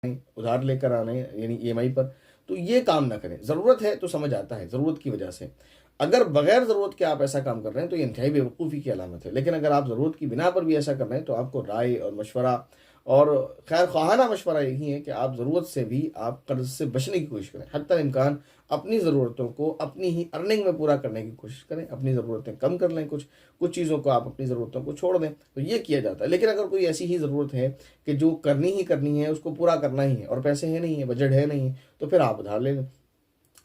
उधार लेकर आने यानी ईएमआई पर, तो ये काम ना करें। ज़रूरत है तो समझ आता है, ज़रूरत की वजह से। अगर बगैर ज़रूरत के आप ऐसा काम कर रहे हैं तो ये इंतहाई बेवकूफ़ी की अलामत है। लेकिन अगर आप ज़रूरत की बिना पर भी ऐसा कर रहे हैं तो आपको राय और मशवरा और खैर ख़्वाहाना मशवरा यही है कि आप ज़रूरत से भी आप कर्ज़ से बचने की कोशिश करें। हत्ता इम्कान अपनी ज़रूरतों को अपनी ही अर्निंग में पूरा करने की कोशिश करें। अपनी ज़रूरतें कम कर लें, कुछ कुछ चीज़ों को आप अपनी ज़रूरतों को छोड़ दें, तो ये किया जाता है। लेकिन अगर कोई ऐसी ही ज़रूरत है कि जो करनी ही करनी है, उसको पूरा करना ही है और पैसे हैं नहीं है, बजट है नहीं है, तो फिर आप उधार ले लें।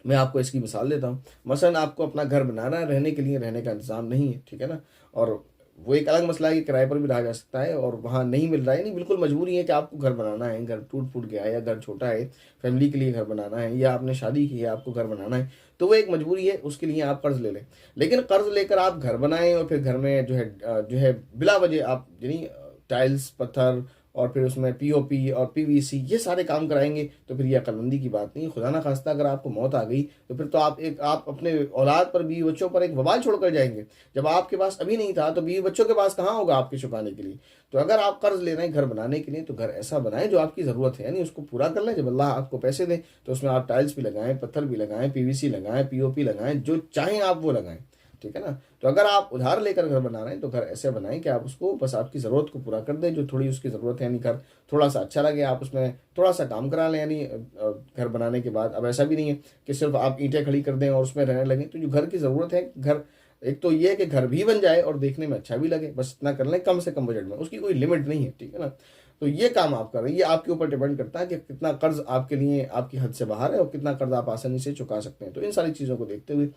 मैं आपको इसकी मिसाल देता हूँ। मसलन आपको अपना घर बनाना है, रहने के लिए रहने का इंतज़ाम नहीं है, ठीक है ना? और वो एक अलग मसला है कि किराए पर भी रहा जा सकता है और वहाँ नहीं मिल रहा है, नहीं बिल्कुल मजबूरी है कि आपको घर बनाना है, घर टूट-फूट गया है या घर छोटा है, फैमिली के लिए घर बनाना है या आपने शादी की है, आपको घर बनाना है, तो वो एक मजबूरी है, उसके लिए आप कर्ज़ ले लें। लेकिन कर्ज़ लेकर आप घर बनाएँ और फिर घर में जो है बिला वजह आप यानी टाइल्स, पत्थर और फिर उसमें पीओपी और पीवीसी ये सारे काम कराएँगे, तो फिर ये अक्लमंदी की बात नहीं है। खुदा ना ख़ास्ता अगर आपको मौत आ गई, तो फिर तो आप अपने औलाद पर, बीवी-बच्चों पर एक वबाल छोड़कर जाएँगे। जब आपके पास अभी नहीं था, तो बीवी-बच्चों के पास कहाँ होगा आपके छुपाने के लिए? तो अगर आप कर्ज़ ले रहे हैं घर बनाने के लिए, तो घर ऐसा बनाएँ जो आपकी ज़रूरत है, यानी उसको पूरा कर लें। जब अल्लाह आपको पैसे दे, तो उसमें आप टाइल्स भी लगाएँ, पत्थर भी लगाएँ, पीवीसी लगाएँ, पीओपी लगाएँ, जो चाहें आप वो लगाएँ। ठीक है ना? तो अगर आप उधार लेकर घर बना रहे हैं तो घर ऐसे बनाएं कि आप उसको बस आपकी ज़रूरत को पूरा कर दें, जो थोड़ी उसकी ज़रूरत है, यानी घर थोड़ा सा अच्छा लगे, आप उसमें थोड़ा सा काम करा लें, यानी घर बनाने के बाद अब ऐसा भी नहीं है कि सिर्फ आप ईंटें खड़ी कर दें और उसमें रहने लगें। तो जो घर की ज़रूरत है, घर एक तो ये है कि घर भी बन जाए और देखने में अच्छा भी लगे, बस इतना कर लें कम से कम बजट में, उसकी कोई लिमिट नहीं है, ठीक है ना? तो ये काम आप कर रहे हैं, ये आपके ऊपर डिपेंड करता है कि कितना कर्ज आपके लिए आपकी हद से बाहर है और कितना कर्ज आप आसानी से चुका सकते हैं। तो इन सारी चीज़ों को देखते हुए